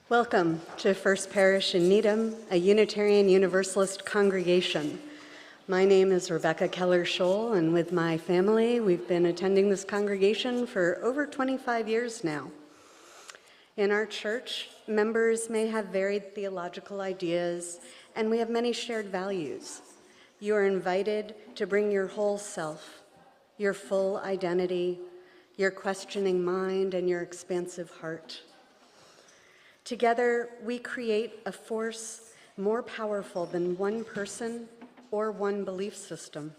Welcome to First Parish in Needham, a Unitarian Universalist congregation. My name is Rebecca Keller-Scholl, and with my family, we've been attending this congregation for over 25 years now. In our church, members may have varied theological ideas, and we have many shared values. You are invited to bring your whole self, your full identity, your questioning mind, and your expansive heart. Together, we create a force more powerful than one person or one belief system,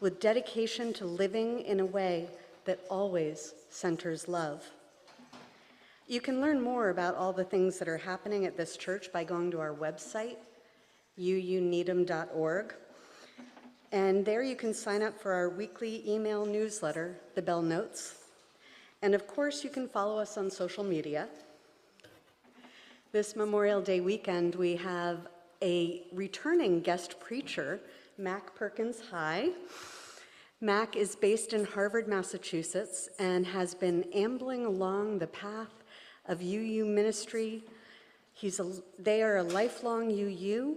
with dedication to living in a way that always centers love. You can learn more about all the things that are happening at this church by going to our website, uuneedham.org, and there you can sign up for our weekly email newsletter, The Bell Notes, and of course you can follow us on social media. This Memorial Day weekend, we have a returning guest preacher, Mac Perkins. Hi. Mac is based in Harvard, Massachusetts, and has been ambling along the path of UU ministry. They are a lifelong UU.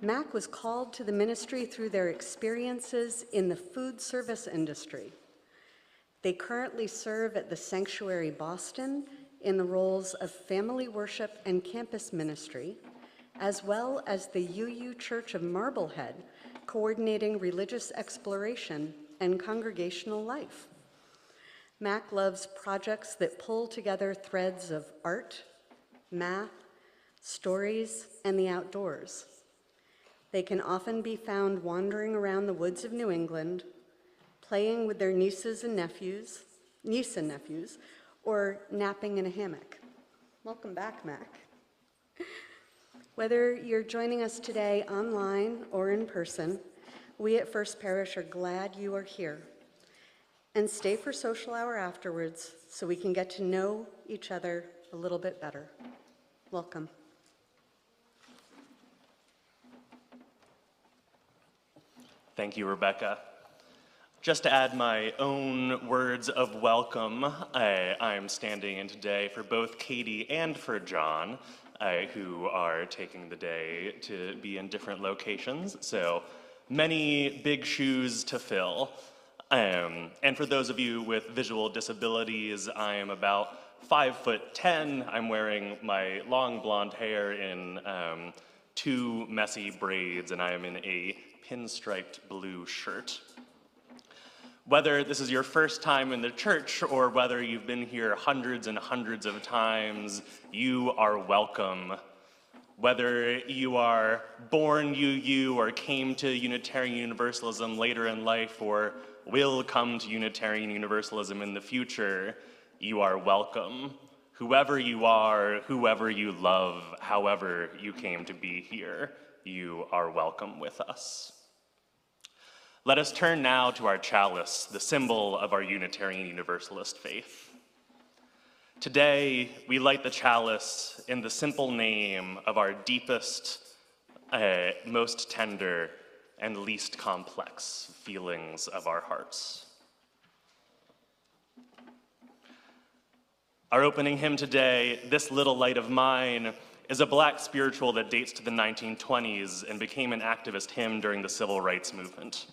Mac was called to the ministry through their experiences in the food service industry. They currently serve at the Sanctuary Boston in the roles of family worship and campus ministry, as well as the UU Church of Marblehead, coordinating religious exploration and congregational life. Mac loves projects that pull together threads of art, math, stories, and the outdoors. They can often be found wandering around the woods of New England, playing with their niece and nephews, or napping in a hammock. Welcome back, Mac. Whether you're joining us today online or in person, we at First Parish are glad you are here. And stay for social hour afterwards so we can get to know each other a little bit better. Welcome. Thank you, Rebecca. Just to add my own words of welcome, I'm standing in today for both Katie and for John, who are taking the day to be in different locations. So many big shoes to fill. And for those of you with visual disabilities, I am about 5'10". I'm wearing my long blonde hair in two messy braids, and I am in a pinstriped blue shirt. Whether this is your first time in the church or whether you've been here hundreds and hundreds of times, you are welcome. Whether you are born UU or came to Unitarian Universalism later in life or will come to Unitarian Universalism in the future, you are welcome. Whoever you are, whoever you love, however you came to be here, you are welcome with us. Let us turn now to our chalice, the symbol of our Unitarian Universalist faith. Today, we light the chalice in the simple name of our deepest, most tender, and least complex feelings of our hearts. Our opening hymn today, This Little Light of Mine, is a Black spiritual that dates to the 1920s and became an activist hymn during the Civil Rights Movement.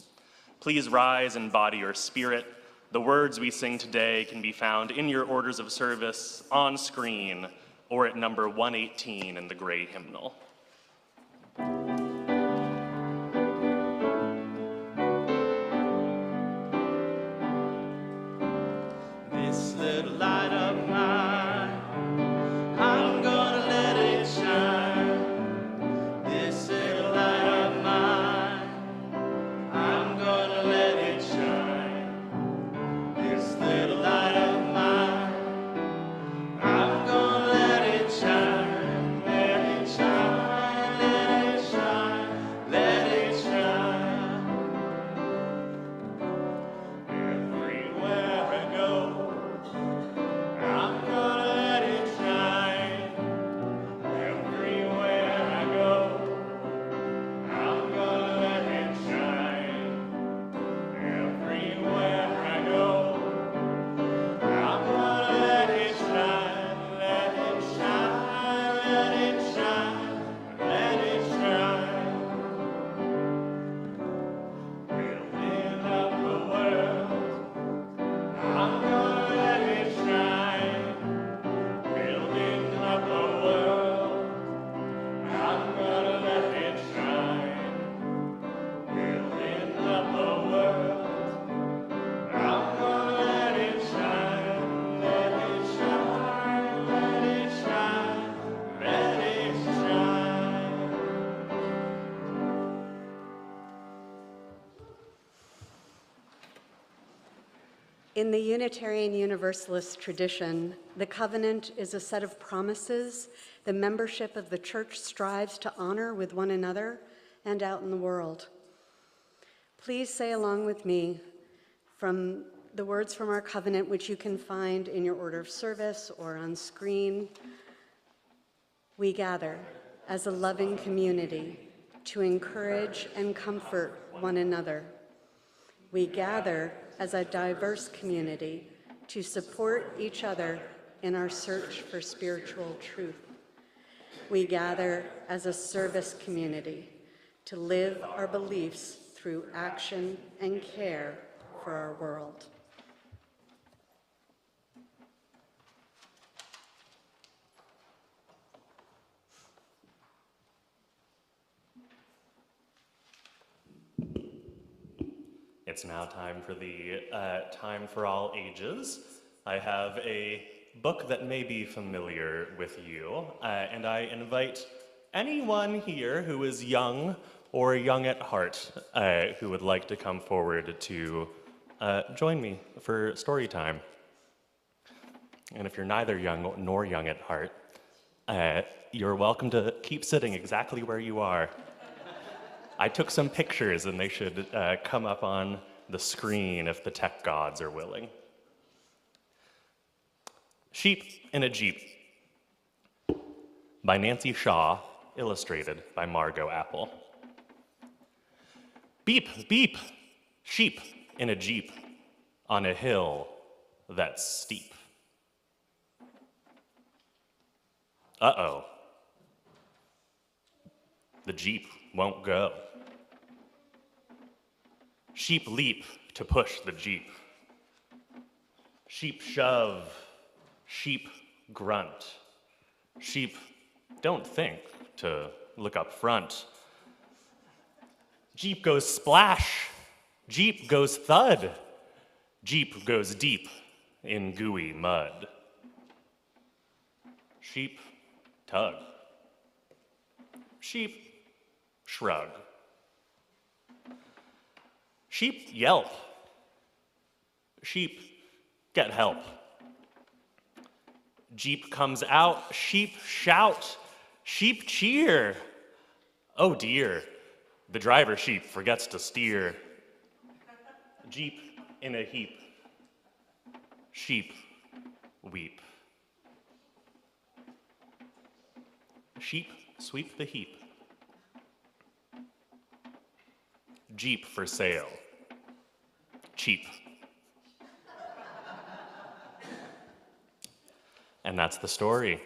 Please rise and embody your spirit. The words we sing today can be found in your orders of service, on screen, or at number 118 in the gray hymnal. This little light of mine, I'm gonna let it shine. This little light of mine, I'm gonna let it shine. This little light of mine, I'm gonna let it shine. Let it shine, let it shine, let it shine. Everywhere I go, In the Unitarian Universalist tradition, the covenant is a set of promises the membership of the church strives to honor with one another and out in the world. Please say along with me from the words from our covenant, which you can find in your order of service or on screen. We gather as a loving community to encourage and comfort one another. We gather as a diverse community to support each other in our search for spiritual truth. We gather as a service community to live our beliefs through action and care for our world. It's now time for the Time for All Ages. I have a book that may be familiar with you, and I invite anyone here who is young or young at heart who would like to come forward to join me for story time. And if you're neither young nor young at heart, you're welcome to keep sitting exactly where you are. I took some pictures and they should come up on the screen if the tech gods are willing. Sheep in a Jeep by Nancy Shaw, illustrated by Margot Apple. Beep, beep, sheep in a Jeep on a hill that's steep. Uh-oh. The Jeep won't go. Sheep leap to push the Jeep. Sheep shove. Sheep grunt. Sheep don't think to look up front. Jeep goes splash. Jeep goes thud. Jeep goes deep in gooey mud. Sheep tug. Sheep shrug. Sheep yelp. Sheep get help. Jeep comes out. Sheep shout. Sheep cheer. Oh dear, the driver sheep forgets to steer. Jeep in a heap. Sheep weep. Sheep sweep the heap. Jeep for sale. Cheap. And that's the story.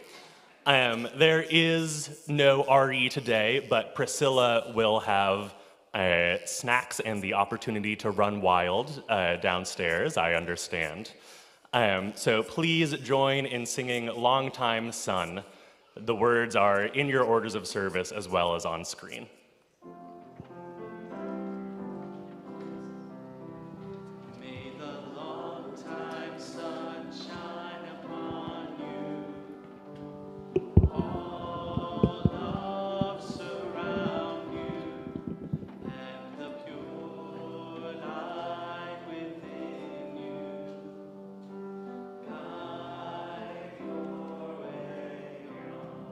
There is no RE today, but Priscilla will have snacks and the opportunity to run wild downstairs, I understand. So please join in singing Long Time Son. The words are in your orders of service as well as on screen. May the long time sun shine upon you. All love surround you, and the pure light within you guide your way on.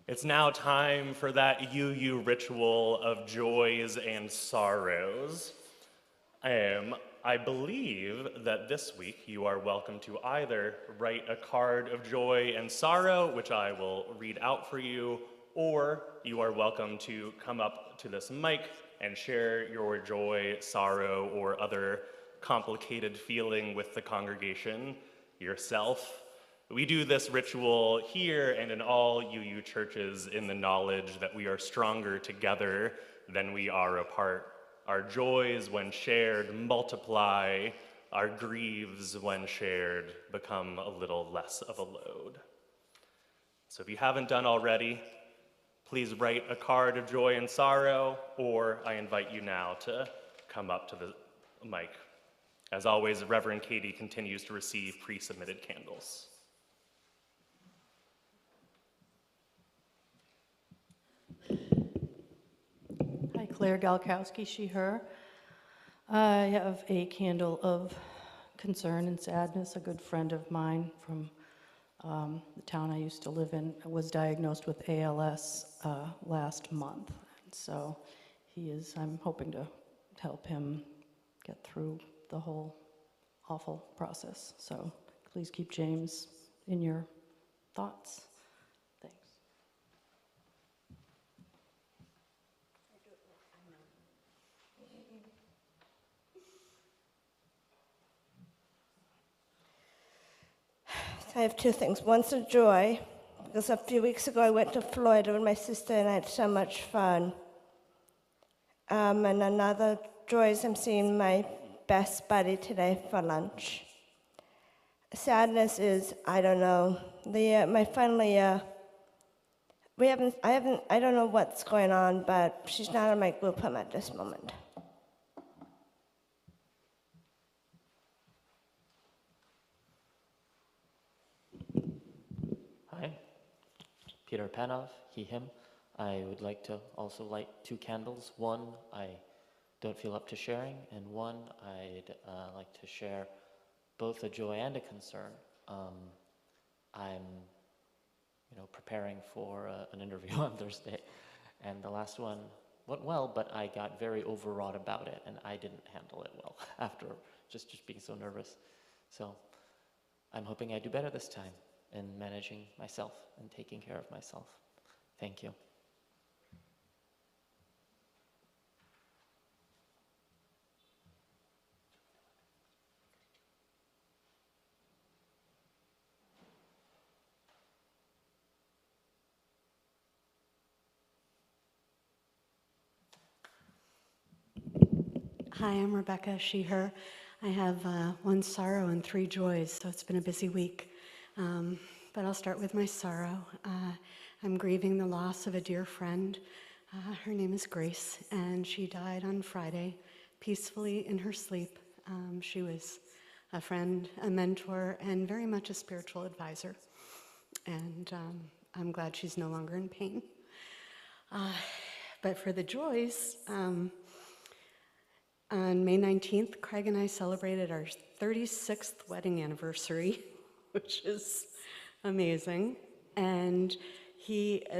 It's now time for that UU ritual of joys and sorrows. I believe that this week you are welcome to either write a card of joy and sorrow, which I will read out for you, or you are welcome to come up to this mic and share your joy, sorrow, or other complicated feeling with the congregation yourself. We do this ritual here and in all UU churches in the knowledge that we are stronger together than we are apart. Our joys, when shared, multiply. Our griefs, when shared, become a little less of a load. So if you haven't done already, please write a card of joy and sorrow, or I invite you now to come up to the mic. As always, Reverend Katie continues to receive pre-submitted candles. Claire Galkowski, she, her. I have a candle of concern and sadness. A good friend of mine from the town I used to live in was diagnosed with ALS last month. And so I'm hoping to help him get through the whole awful process. So please keep James in your thoughts. Thanks. So I have two things. One's a joy, because a few weeks ago I went to Florida with my sister and I had so much fun. And another joy is I'm seeing my best buddy today for lunch. Sadness is, I don't know, my final year, I don't know what's going on, but she's not in my group home at this moment. Hi, Peter Panov, he, him. I would like to also light two candles. One I don't feel up to sharing, and one I'd like to share both a joy and a concern. I'm, preparing for an interview on Thursday, and the last one went well, but I got very overwrought about it, and I didn't handle it well after just being so nervous. So I'm hoping I do better this time in managing myself and taking care of myself. Thank you. Hi, I'm Rebecca, she, her. I have one sorrow and three joys, so it's been a busy week. But I'll start with my sorrow. I'm grieving the loss of a dear friend. Her name is Grace, and she died on Friday, peacefully in her sleep. She was a friend, a mentor, and very much a spiritual advisor. And I'm glad she's no longer in pain. But for the joys, on May 19th, Craig and I celebrated our 36th wedding anniversary, which is amazing. And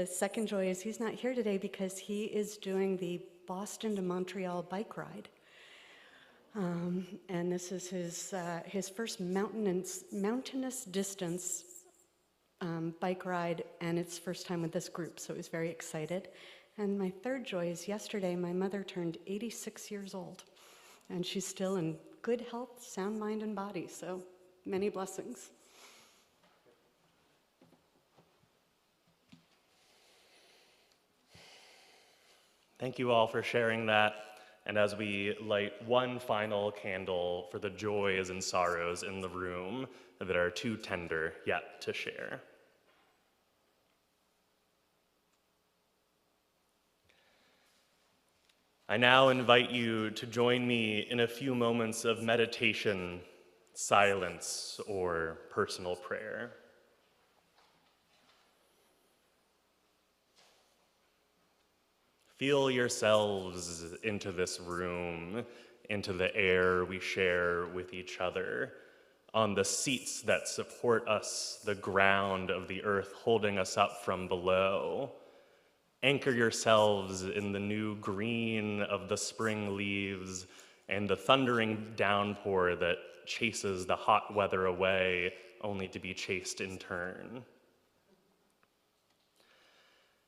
second joy is he's not here today because he is doing the Boston to Montreal bike ride. And this is his first mountainous distance bike ride, and it's first time with this group, so he was very excited. And my third joy is yesterday, my mother turned 86 years old, and she's still in good health, sound mind and body, so many blessings. Thank you all for sharing that. And as we light one final candle for the joys and sorrows in the room that are too tender yet to share. I now invite you to join me in a few moments of meditation, silence, or personal prayer. Feel yourselves into this room, into the air we share with each other, on the seats that support us, the ground of the earth holding us up from below. Anchor yourselves in the new green of the spring leaves and the thundering downpour that chases the hot weather away, only to be chased in turn.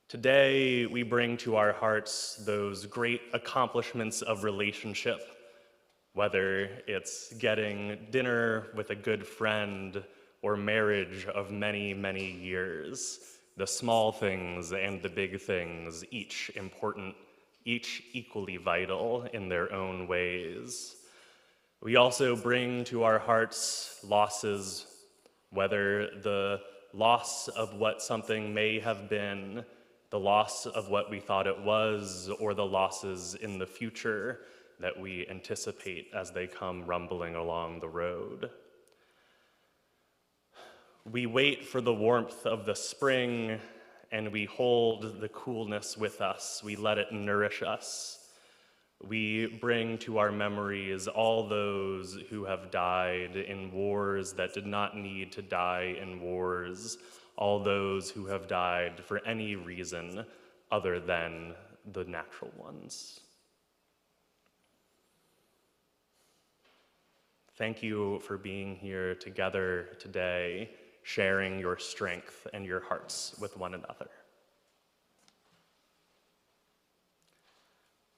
Today, we bring to our hearts those great accomplishments of relationship, whether it's getting dinner with a good friend or marriage of many, many years. The small things and the big things, each important, each equally vital in their own ways. We also bring to our hearts losses, whether the loss of what something may have been, the loss of what we thought it was, or the losses in the future that we anticipate as they come rumbling along the road. We wait for the warmth of the spring, and we hold the coolness with us. We let it nourish us. We bring to our memories all those who have died in wars that did not need to die in wars, all those who have died for any reason other than the natural ones. Thank you for being here together today, sharing your strength and your hearts with one another.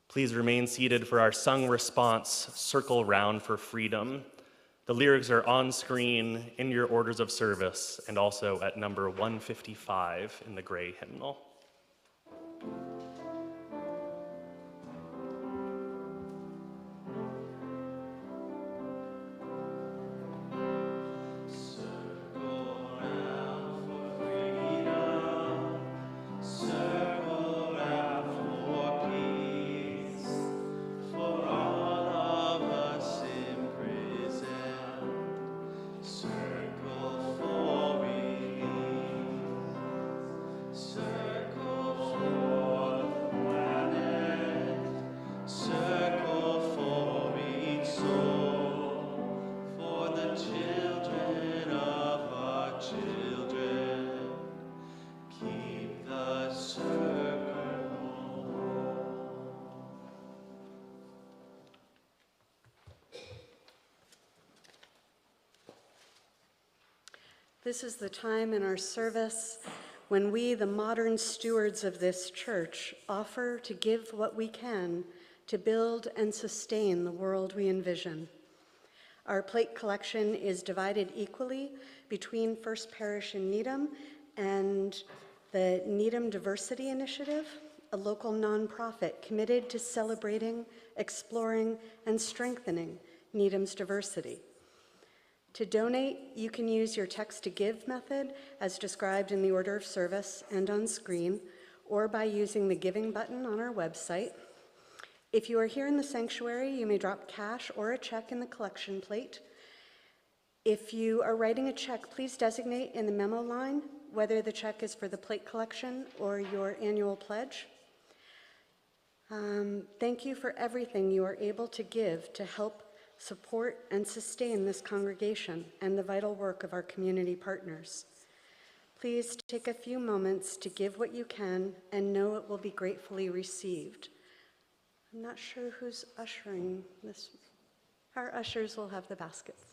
Please remain seated for our sung response, Circle Round for Freedom. The lyrics are on screen in your orders of service and also at number 155 in the gray hymnal. This is the time in our service when we, the modern stewards of this church, offer to give what we can to build and sustain the world we envision. Our plate collection is divided equally between First Parish in Needham and the Needham Diversity Initiative, a local nonprofit committed to celebrating, exploring, and strengthening Needham's diversity. To donate, you can use your text-to-give method as described in the order of service and on screen, or by using the giving button on our website. If you are here in the sanctuary, you may drop cash or a check in the collection plate. If you are writing a check, please designate in the memo line whether the check is for the plate collection or your annual pledge. Thank you for everything you are able to give to help support and sustain this congregation and the vital work of our community partners. Please take a few moments to give what you can and know it will be gratefully received. I'm not sure who's ushering this. Our ushers will have the baskets.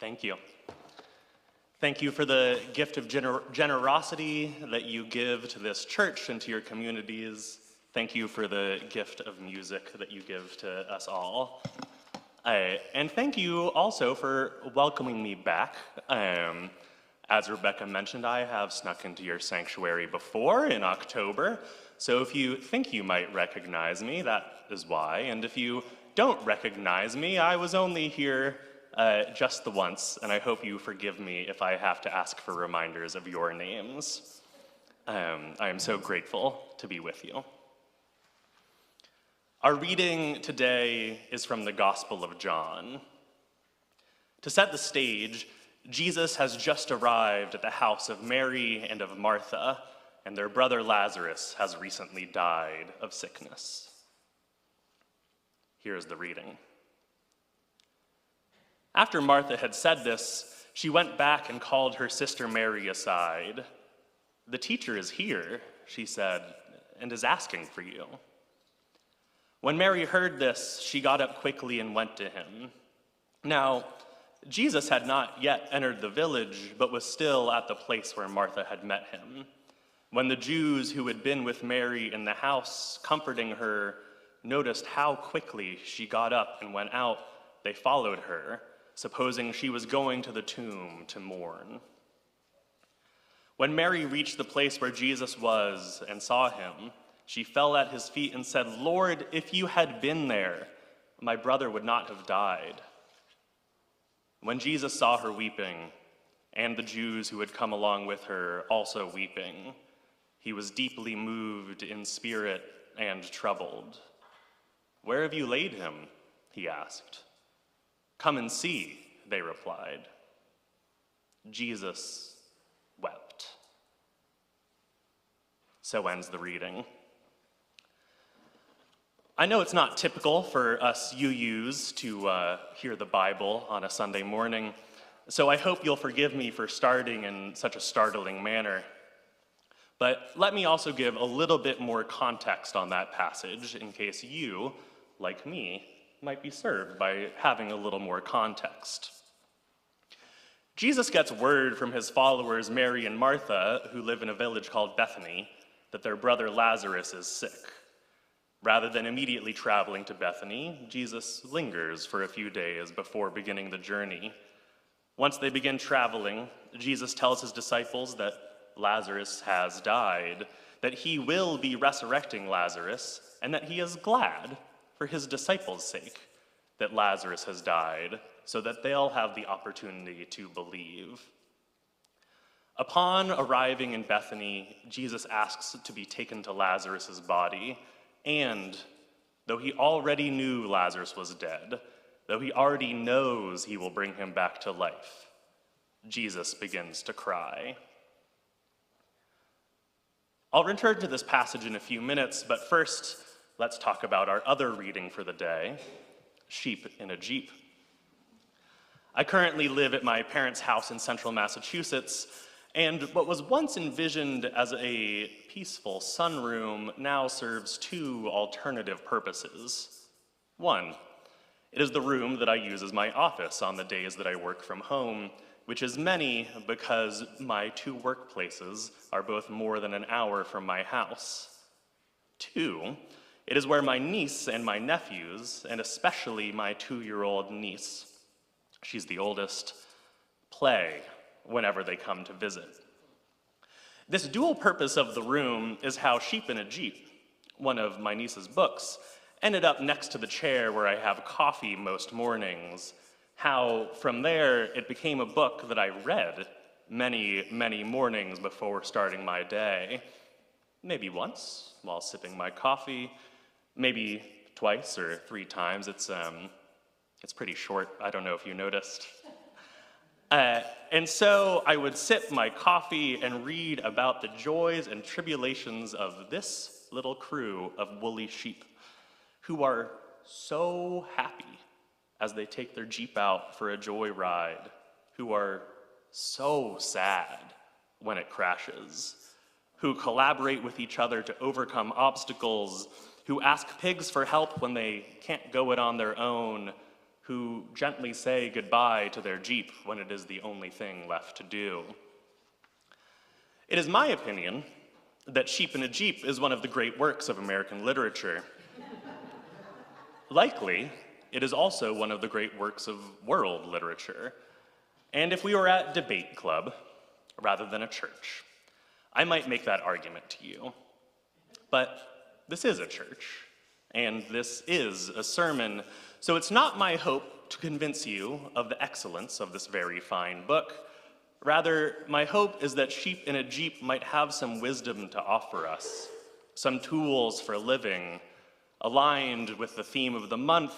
Thank you. Thank you for the gift of generosity that you give to this church and to your communities. Thank you for the gift of music that you give to us all. And thank you also for welcoming me back. As Rebecca mentioned, I have snuck into your sanctuary before in October, so if you think you might recognize me, that is why. And if you don't recognize me, I was only here just the once, and I hope you forgive me if I have to ask for reminders of your names. I am so grateful to be with you. Our reading today is from the Gospel of John. To set the stage, Jesus has just arrived at the house of Mary and of Martha, and their brother Lazarus has recently died of sickness. Here's the reading. After Martha had said this, she went back and called her sister Mary aside. "The teacher is here," she said, "and is asking for you." When Mary heard this, she got up quickly and went to him. Now, Jesus had not yet entered the village, but was still at the place where Martha had met him. When the Jews who had been with Mary in the house, comforting her, noticed how quickly she got up and went out, they followed her, supposing she was going to the tomb to mourn. When Mary reached the place where Jesus was and saw him, she fell at his feet and said, "Lord, if you had been there, my brother would not have died." When Jesus saw her weeping, and the Jews who had come along with her also weeping, he was deeply moved in spirit and troubled. "Where have you laid him?" he asked. "Come and see," they replied. Jesus wept. So ends the reading. I know it's not typical for us UUs to hear the Bible on a Sunday morning, so I hope you'll forgive me for starting in such a startling manner. But let me also give a little bit more context on that passage in case you, like me, might be served by having a little more context. Jesus gets word from his followers Mary and Martha, who live in a village called Bethany, that their brother Lazarus is sick. Rather than immediately traveling to Bethany, Jesus lingers for a few days before beginning the journey. Once they begin traveling, Jesus tells his disciples that Lazarus has died, that he will be resurrecting Lazarus, and that he is glad, for his disciples' sake, that Lazarus has died, so that they'll have the opportunity to believe. Upon arriving in Bethany, Jesus asks to be taken to Lazarus' body, and though he already knew Lazarus was dead, though he already knows he will bring him back to life, Jesus begins to cry. I'll return to this passage in a few minutes, but first, let's talk about our other reading for the day, Sheep in a Jeep. I currently live at my parents' house in central Massachusetts, and what was once envisioned as a peaceful sunroom now serves two alternative purposes. One, it is the room that I use as my office on the days that I work from home, which is many because my two workplaces are both more than an hour from my house. Two, it is where my niece and my nephews, and especially my 2-year-old niece, she's the oldest, play whenever they come to visit. This dual purpose of the room is how Sheep in a Jeep, one of my niece's books, ended up next to the chair where I have coffee most mornings, how from there it became a book that I read many, many mornings before starting my day. Maybe once while sipping my coffee, maybe twice or 3 times. It's pretty short. I don't know if you noticed. And so I would sip my coffee and read about the joys and tribulations of this little crew of woolly sheep who are so happy as they take their Jeep out for a joy ride, who are so sad when it crashes, who collaborate with each other to overcome obstacles, who ask pigs for help when they can't go it on their own, who gently say goodbye to their Jeep when it is the only thing left to do. It is my opinion that Sheep in a Jeep is one of the great works of American literature. Likely, it is also one of the great works of world literature. And if we were at debate club, rather than a church, I might make that argument to you. But this is a church, and this is a sermon, so it's not my hope to convince you of the excellence of this very fine book. Rather, my hope is that Sheep in a Jeep might have some wisdom to offer us, some tools for living, aligned with the theme of the month,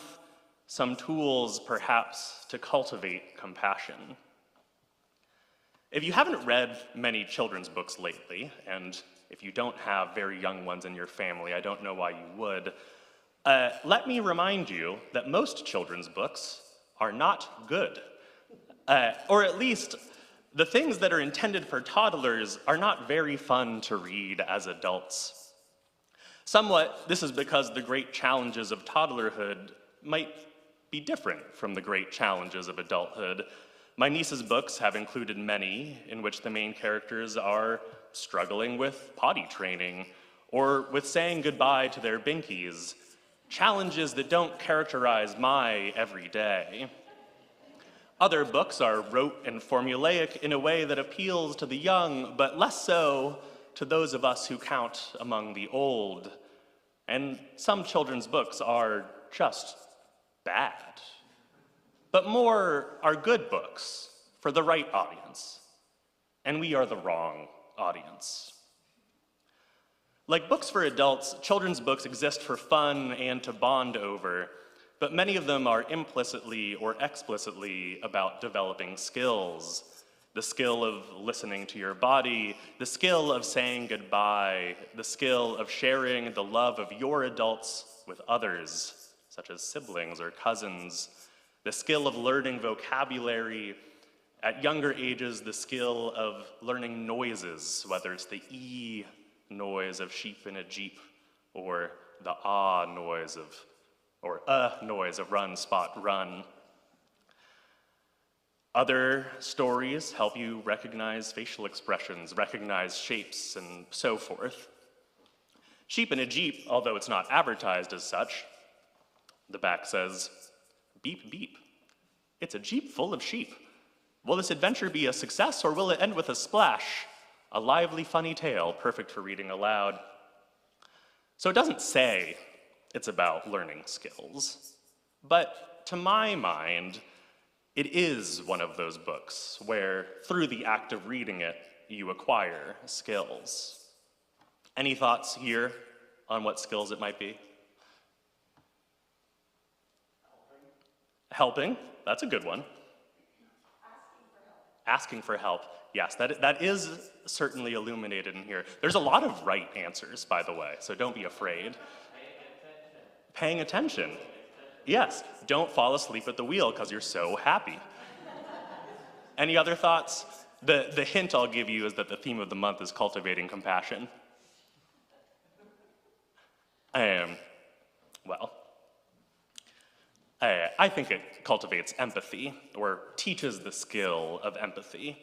some tools perhaps to cultivate compassion. If you haven't read many children's books lately, and if you don't have very young ones in your family, I don't know why you would, let me remind you that most children's books are not good. Or at least, the things that are intended for toddlers are not very fun to read as adults. Somewhat, this is because the great challenges of toddlerhood might be different from the great challenges of adulthood. My niece's books have included many in which the main characters are struggling with potty training or with saying goodbye to their binkies, challenges that don't characterize my everyday. Other books are rote and formulaic in a way that appeals to the young, but less so to those of us who count among the old. And some children's books are just bad. But more are good books for the right audience, and we are the wrong audience. Like books for adults, children's books exist for fun and to bond over, but many of them are implicitly or explicitly about developing skills. The skill of listening to your body, the skill of saying goodbye, the skill of sharing the love of your adults with others, such as siblings or cousins, the skill of learning vocabulary. At younger ages, the skill of learning noises, whether it's the E noise of sheep in a Jeep, or the ah noise of, or noise of run, spot, run. Other stories help you recognize facial expressions, recognize shapes, and so forth. Sheep in a Jeep, although it's not advertised as such, the back says, beep, beep. It's a Jeep full of sheep. Will this adventure be a success, or will it end with a splash? A lively, funny tale, perfect for reading aloud. So it doesn't say it's about learning skills, but to my mind, it is one of those books where, through the act of reading it, you acquire skills. Any thoughts here on what skills it might be? Helping, that's a good one. Asking for help. Yes, that is certainly illuminated in here. There's a lot of right answers, by the way, so don't be afraid. Paying attention. Yes, don't fall asleep at the wheel because you're so happy. Any other thoughts? The hint I'll give you is that the theme of the month is cultivating compassion. I think it cultivates empathy, or teaches the skill of empathy,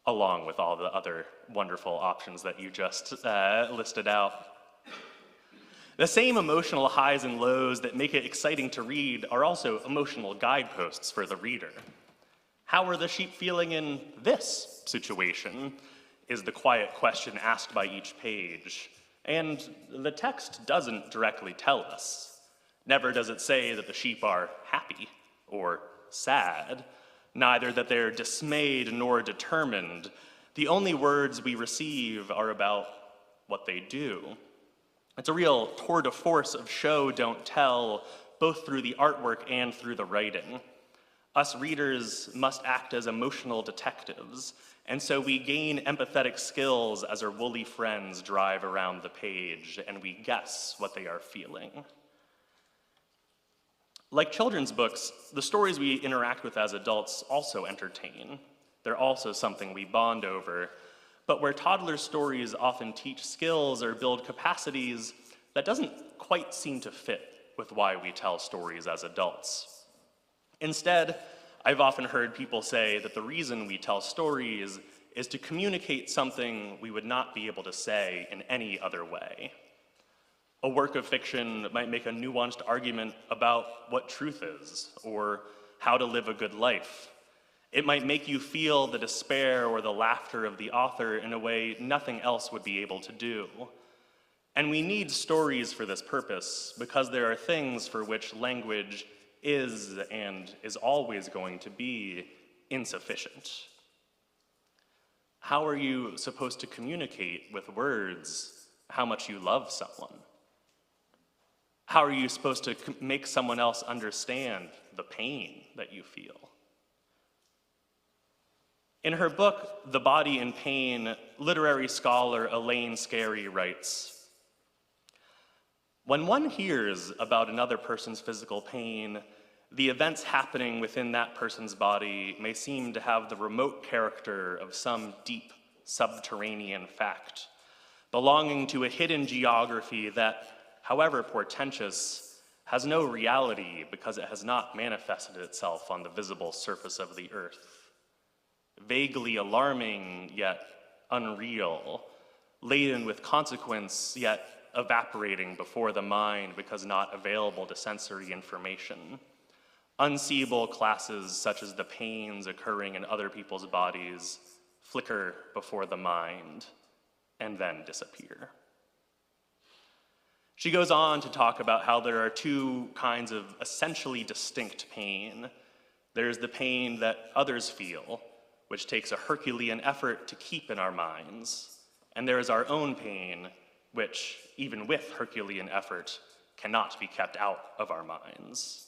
along with all the other wonderful options that you just listed out. The same emotional highs and lows that make it exciting to read are also emotional guideposts for the reader. How are the sheep feeling in this situation is the quiet question asked by each page. And the text doesn't directly tell us. Never does it say that the sheep are happy or sad, neither that they're dismayed nor determined. The only words we receive are about what they do. It's a real tour de force of show, don't tell, both through the artwork and through the writing. Us readers must act as emotional detectives, and so we gain empathetic skills as our woolly friends drive around the page, and we guess what they are feeling. Like children's books, the stories we interact with as adults also entertain. They're also something we bond over. But where toddler stories often teach skills or build capacities, that doesn't quite seem to fit with why we tell stories as adults. Instead, I've often heard people say that the reason we tell stories is to communicate something we would not be able to say in any other way. A work of fiction might make a nuanced argument about what truth is, or how to live a good life. It might make you feel the despair or the laughter of the author in a way nothing else would be able to do. And we need stories for this purpose, because there are things for which language is and is always going to be insufficient. How are you supposed to communicate with words how much you love someone? How are you supposed to make someone else understand the pain that you feel? In her book, The Body in Pain, literary scholar Elaine Scarry writes, "When one hears about another person's physical pain, the events happening within that person's body may seem to have the remote character of some deep subterranean fact, belonging to a hidden geography that, however portentous, has no reality because it has not manifested itself on the visible surface of the earth. Vaguely alarming, yet unreal, laden with consequence, yet evaporating before the mind because not available to sensory information. Unseeable classes such as the pains occurring in other people's bodies flicker before the mind and then disappear." She goes on to talk about how there are two kinds of essentially distinct pain. There's the pain that others feel, which takes a Herculean effort to keep in our minds. And there is our own pain, which, even with Herculean effort, cannot be kept out of our minds.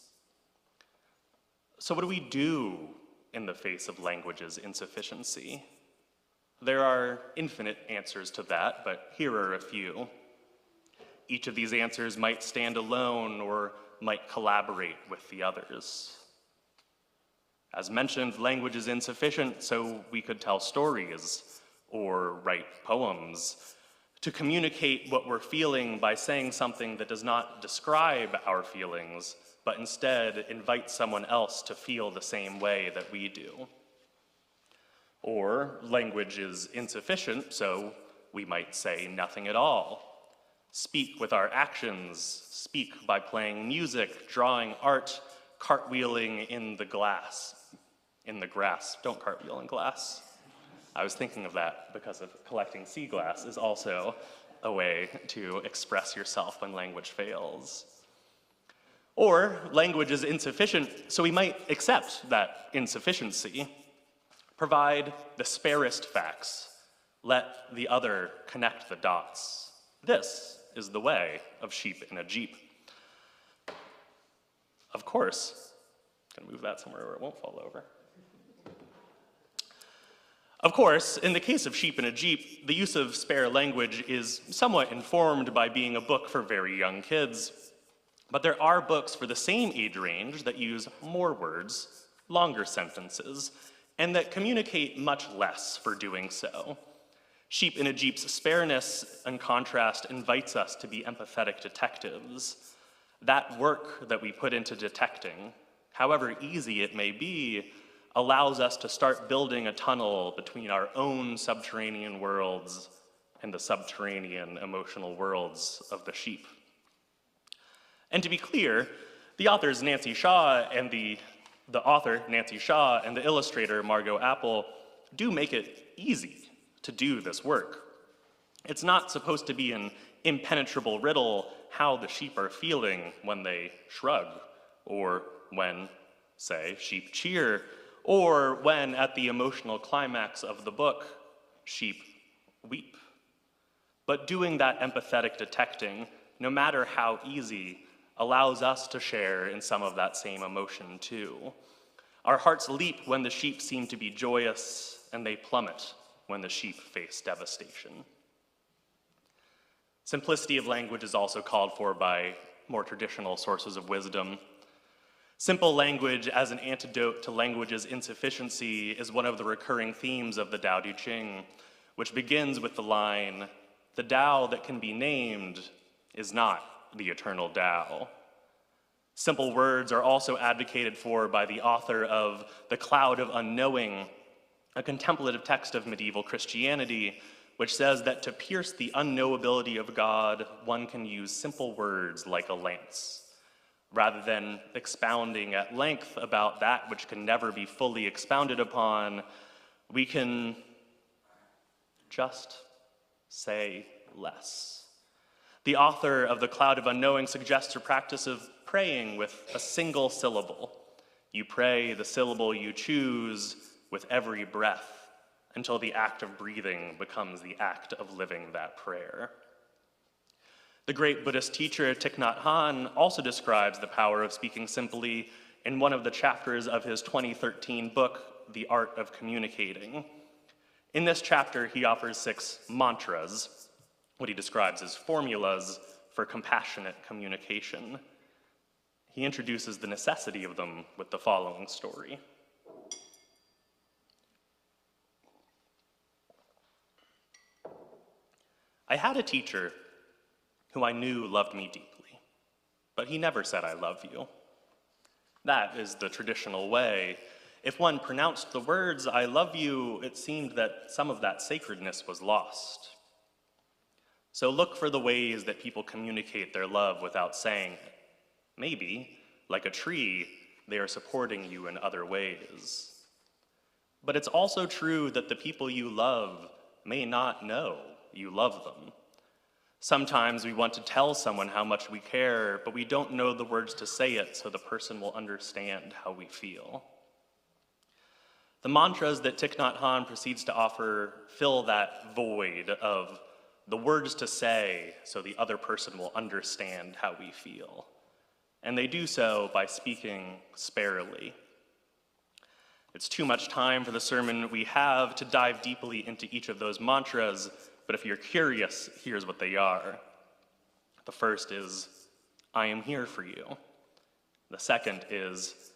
So what do we do in the face of language's insufficiency? There are infinite answers to that, but here are a few. Each of these answers might stand alone or might collaborate with the others. As mentioned, language is insufficient, so we could tell stories or write poems to communicate what we're feeling by saying something that does not describe our feelings, but instead invite someone else to feel the same way that we do. Or language is insufficient, so we might say nothing at all. Speak with our actions, speak by playing music, drawing art, cartwheeling in the grass. Don't cartwheel in glass. I was thinking of that because of collecting sea glass is also a way to express yourself when language fails. Or language is insufficient, so we might accept that insufficiency. Provide the sparest facts. Let the other connect the dots. This is the way of sheep in a jeep. Of course, gonna move that somewhere where it won't fall over. Of course, in the case of Sheep in a Jeep, the use of spare language is somewhat informed by being a book for very young kids. But there are books for the same age range that use more words, longer sentences, and that communicate much less for doing so. Sheep in a Jeep's spareness, in contrast, invites us to be empathetic detectives. That work that we put into detecting, however easy it may be, allows us to start building a tunnel between our own subterranean worlds and the subterranean emotional worlds of the sheep. And to be clear, the authors Nancy Shaw and the illustrator Margot Apple do make it easy to do this work. It's not supposed to be an impenetrable riddle how the sheep are feeling when they shrug, or when, say, sheep cheer, or when, at the emotional climax of the book, sheep weep. But doing that empathetic detecting, no matter how easy, allows us to share in some of that same emotion too. Our hearts leap when the sheep seem to be joyous, and they plummet when the sheep face devastation. Simplicity of language is also called for by more traditional sources of wisdom. Simple language as an antidote to language's insufficiency is one of the recurring themes of the Tao Te Ching, which begins with the line, "The Tao that can be named is not the eternal Tao." Simple words are also advocated for by the author of The Cloud of Unknowing, a contemplative text of medieval Christianity, which says that to pierce the unknowability of God, one can use simple words like a lance. Rather than expounding at length about that which can never be fully expounded upon, we can just say less. The author of The Cloud of Unknowing suggests a practice of praying with a single syllable. You pray the syllable you choose with every breath until the act of breathing becomes the act of living that prayer. The great Buddhist teacher Thich Nhat Hanh also describes the power of speaking simply in one of the chapters of his 2013 book, The Art of Communicating. In this chapter, he offers 6 mantras, what he describes as formulas for compassionate communication. He introduces the necessity of them with the following story. I had a teacher who I knew loved me deeply, but he never said, "I love you." That is the traditional way. If one pronounced the words, "I love you," it seemed that some of that sacredness was lost. So look for the ways that people communicate their love without saying it. Maybe, like a tree, they are supporting you in other ways. But it's also true that the people you love may not know you love them. Sometimes we want to tell someone how much we care, but we don't know the words to say it so the person will understand how we feel. The mantras that Thich Nhat Hanh proceeds to offer fill that void of the words to say so the other person will understand how we feel. And they do so by speaking sparely. It's too much time for the sermon we have to dive deeply into each of those mantras, but if you're curious, here's what they are. The first is, "I am here for you." The second is,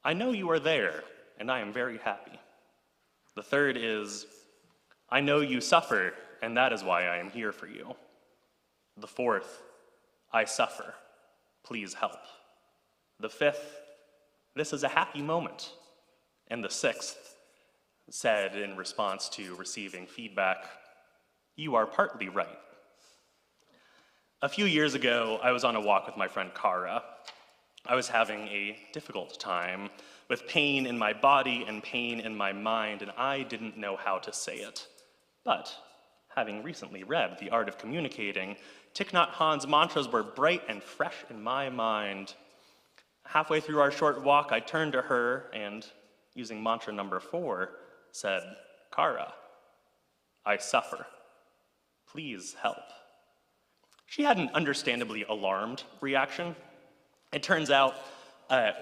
"I know you are there, and I am very happy." The third is, "I know you suffer, and that is why I am here for you." The fourth, "I suffer. Please help." The fifth, "This is a happy moment." And the sixth, said in response to receiving feedback, "You are partly right." A few years ago, I was on a walk with my friend Kara. I was having a difficult time with pain in my body and pain in my mind, and I didn't know how to say it. But having recently read The Art of Communicating, Thich Nhat Hanh's mantras were bright and fresh in my mind. Halfway through our short walk, I turned to her and, using mantra number 4, said, "Kara, I suffer. Please help." She had an understandably alarmed reaction. It turns out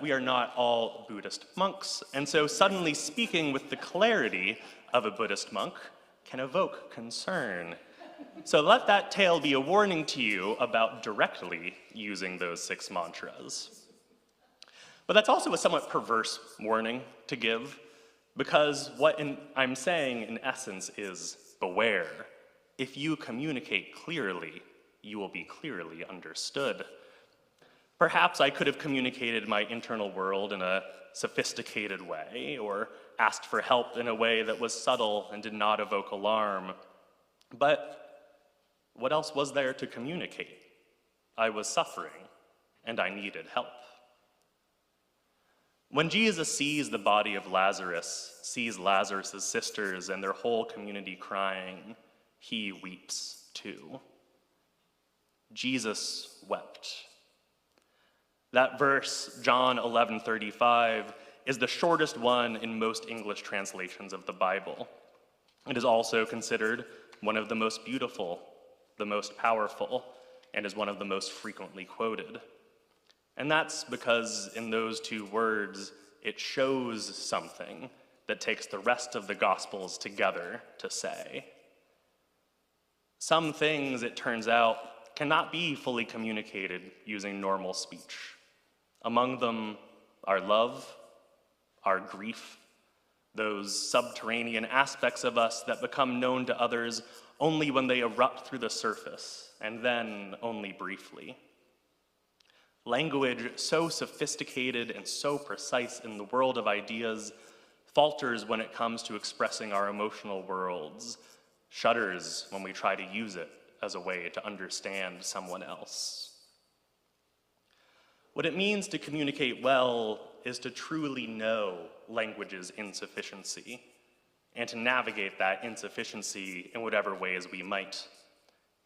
we are not all Buddhist monks, and so suddenly speaking with the clarity of a Buddhist monk can evoke concern. So let that tale be a warning to you about directly using those 6 mantras. But that's also a somewhat perverse warning to give, because what I'm saying in essence is beware. If you communicate clearly, you will be clearly understood. Perhaps I could have communicated my internal world in a sophisticated way, or asked for help in a way that was subtle and did not evoke alarm. But what else was there to communicate? I was suffering, and I needed help. When Jesus sees the body of Lazarus, sees Lazarus' sisters and their whole community crying, he weeps too. Jesus wept. That verse, John 11:35, is the shortest one in most English translations of the Bible. It is also considered one of the most beautiful, the most powerful, and is one of the most frequently quoted. And that's because in those 2 words, it shows something that takes the rest of the Gospels together to say. Some things, it turns out, cannot be fully communicated using normal speech. Among them, our love, our grief, those subterranean aspects of us that become known to others only when they erupt through the surface, and then only briefly. Language so sophisticated and so precise in the world of ideas falters when it comes to expressing our emotional worlds, shudders when we try to use it as a way to understand someone else. What it means to communicate well is to truly know language's insufficiency and to navigate that insufficiency in whatever ways we might.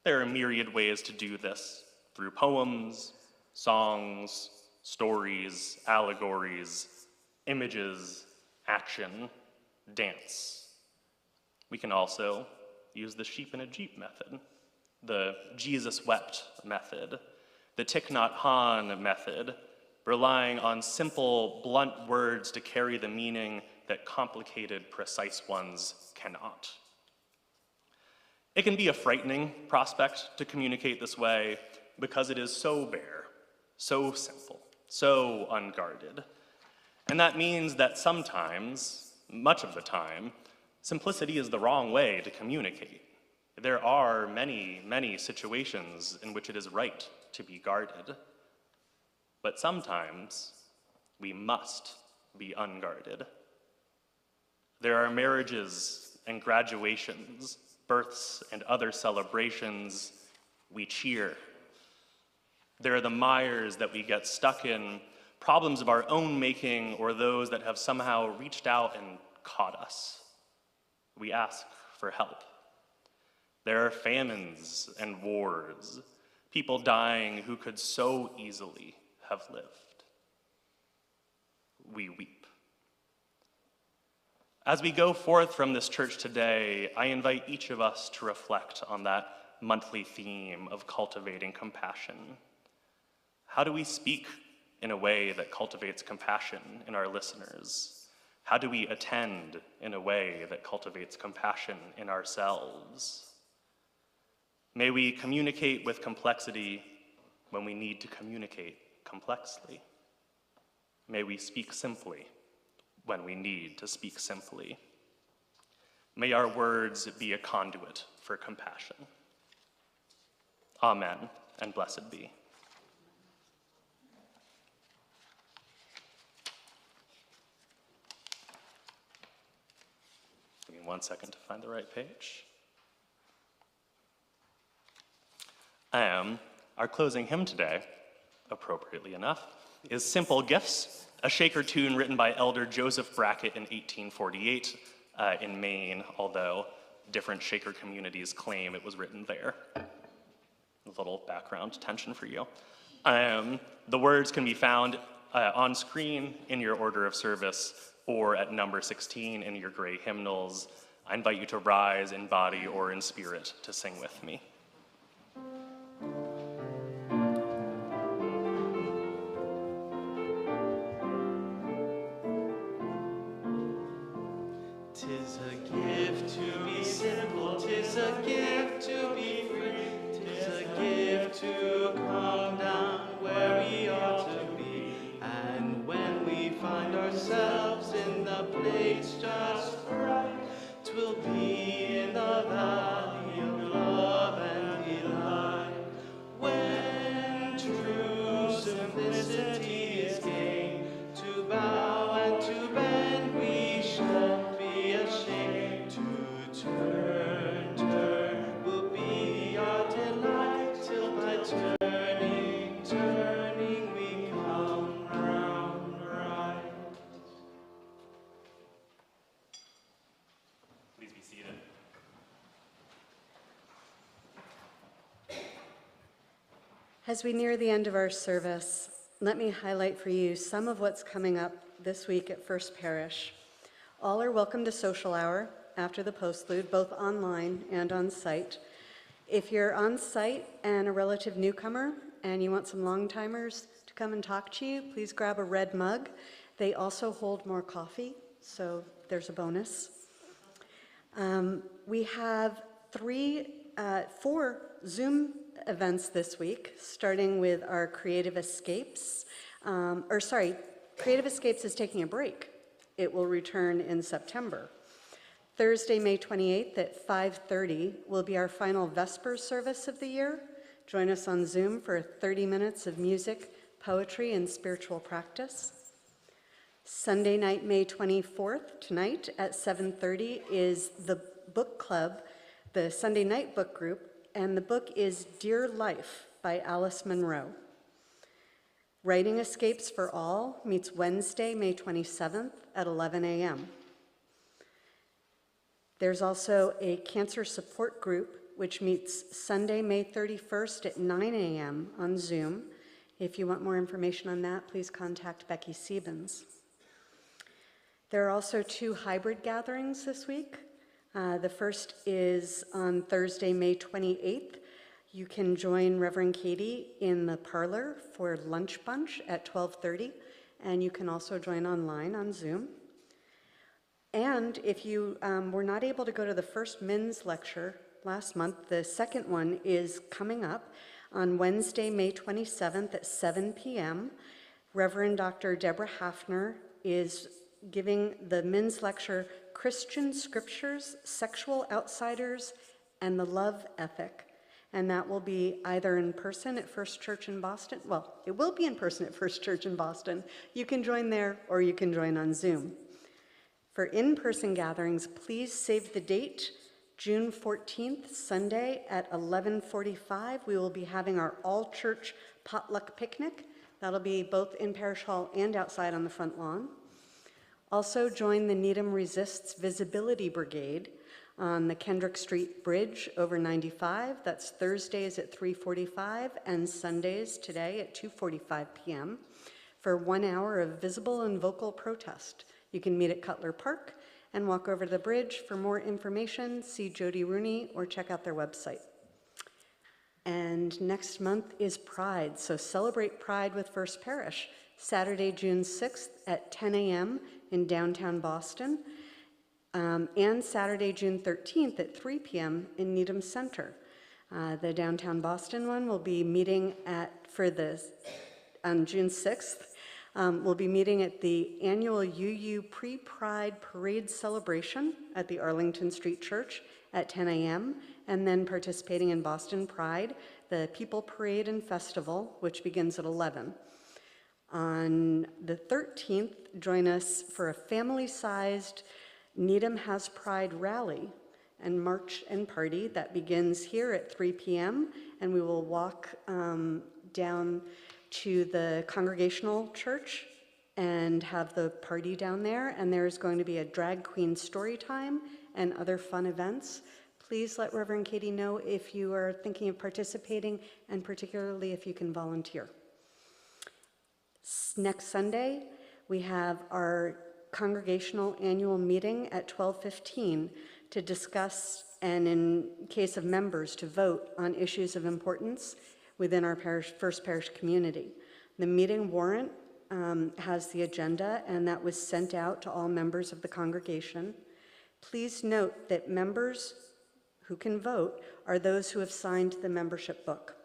There are myriad ways to do this, through poems, songs, stories, allegories, images, action, dance. We can also use the sheep in a jeep method, the Jesus wept method, the Thich Nhat Hanh method, relying on simple, blunt words to carry the meaning that complicated, precise ones cannot. It can be a frightening prospect to communicate this way because it is so bare, so simple, so unguarded. And that means that sometimes, much of the time, simplicity is the wrong way to communicate. There are many, many situations in which it is right to be guarded. But sometimes we must be unguarded. There are marriages and graduations, births and other celebrations we cheer. There are the mires that we get stuck in, problems of our own making or those that have somehow reached out and caught us. We ask for help. There are famines and wars, people dying who could so easily have lived. We weep. As we go forth from this church today, I invite each of us to reflect on that monthly theme of cultivating compassion. How do we speak in a way that cultivates compassion in our listeners? How do we attend in a way that cultivates compassion in ourselves? May we communicate with complexity when we need to communicate complexly. May we speak simply when we need to speak simply. May our words be a conduit for compassion. Amen, and blessed be. Give me 1 second to find the right page. Our closing hymn today, appropriately enough, is Simple Gifts, a Shaker tune written by Elder Joseph Brackett in 1848 in Maine, although different Shaker communities claim it was written there. A little background tension for you. The words can be found on screen in your order of service or at number 16 in your gray hymnals. I invite you to rise in body or in spirit to sing with me. 'Tis a gift to be simple, 'tis a gift to be free, 'tis a gift to come down where we ought to be. And when we find ourselves in the place just right, 'twill be in the valley of love and delight. When true simplicity is gained, to bow and to bend we shan't be ashamed. To turn will be our delight, till by turning we come round right. Please be seated. As we near the end of our service, let me highlight for you some of what's coming up this week at First Parish. All are welcome to social hour after the postlude, both online and on site. If you're on site and a relative newcomer and you want some long-timers to come and talk to you, please grab a red mug. They also hold more coffee, so there's a bonus. We have 4 Zoom events this week, starting with our Creative Escapes. Creative Escapes is taking a break. It will return in September. Thursday, May 28th at 5:30 will be our final Vespers service of the year. Join us on Zoom for 30 minutes of music, poetry, and spiritual practice. Sunday night, May 24th, tonight at 7:30 is the book club, the Sunday night book group, and the book is Dear Life by Alice Munro. Writing Escapes for All meets Wednesday, May 27th at 11 a.m. There's also a cancer support group which meets Sunday, May 31st at 9 a.m. on Zoom. If you want more information on that, please contact Becky Siebens. There are also 2 hybrid gatherings this week. The first is on Thursday, May 28th. You can join Reverend Katie in the parlor for lunch bunch at 12:30, and you can also join online on Zoom. And if you were not able to go to the first men's lecture last month, the second one is coming up on Wednesday, May 27th at 7 p.m. Reverend Dr. Deborah Hafner is giving the men's lecture, Christian Scriptures, Sexual Outsiders, and the Love Ethic. And that will be either in person at First Church in Boston. Well, it will be in person at First Church in Boston. You can join there or you can join on Zoom. For in-person gatherings, please save the date, June 14th, Sunday at 11:45. We will be having our all-church potluck picnic. That'll be both in Parish Hall and outside on the front lawn. Also join the Needham Resists Visibility Brigade on the Kendrick Street Bridge over 95. That's Thursdays at 3:45 and Sundays today at 2:45 p.m. for 1 hour of visible and vocal protest. You can meet at Cutler Park and walk over to the bridge. For more information, see Jody Rooney or check out their website. And next month is Pride, so celebrate Pride with First Parish, Saturday, June 6th at 10 a.m. in downtown Boston, and Saturday, June 13th at 3 p.m. in Needham Center. The downtown Boston one will be meeting on June 6th. We'll be meeting at the annual UU Pre-Pride Parade celebration at the Arlington Street Church at 10 a.m., and then participating in Boston Pride, the People Parade and Festival, which begins at 11. On the 13th, join us for a family-sized Needham Has Pride rally and march and party that begins here at 3 p.m. And we will walk down to the Congregational Church and have the party down there. And there's going to be a drag queen story time and other fun events. Please let Reverend Katie know if you are thinking of participating, and particularly if you can volunteer. Next Sunday, we have our congregational annual meeting at 12:15 to discuss, and in case of members, to vote on issues of importance within our First Parish community. The meeting warrant has the agenda, and that was sent out to all members of the congregation. Please note that members who can vote are those who have signed the membership book.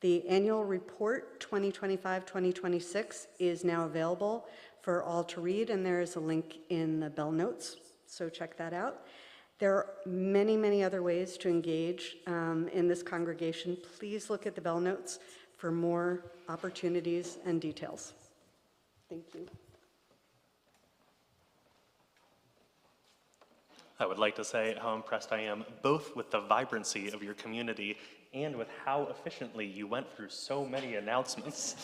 The annual report 2025-2026 is now available for all to read, and there is a link in the bell notes, so check that out. There are many, many other ways to engage in this congregation. Please look at the bell notes for more opportunities and details. Thank you. I would like to say how impressed I am both with the vibrancy of your community and with how efficiently you went through so many announcements.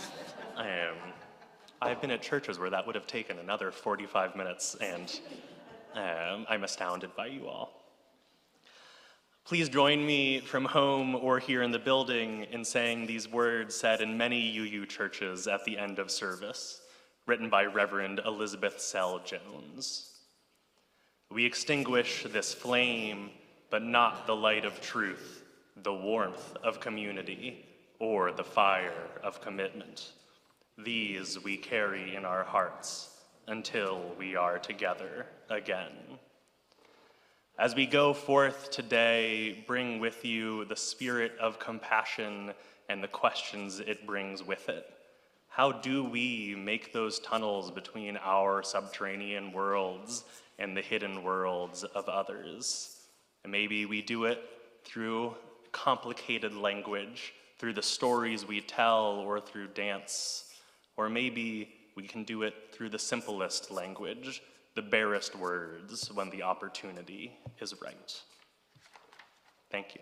I've been at churches where that would have taken another 45 minutes, and I'm astounded by you all. Please join me from home or here in the building in saying these words said in many UU churches at the end of service, written by Reverend Elizabeth Sell Jones. We extinguish this flame, but not the light of truth, the warmth of community, or the fire of commitment. These we carry in our hearts until we are together again. As we go forth today, bring with you the spirit of compassion and the questions it brings with it. How do we make those tunnels between our subterranean worlds and the hidden worlds of others? And maybe we do it through complicated language, through the stories we tell or through dance, or maybe we can do it through the simplest language, the barest words when the opportunity is right. Thank you.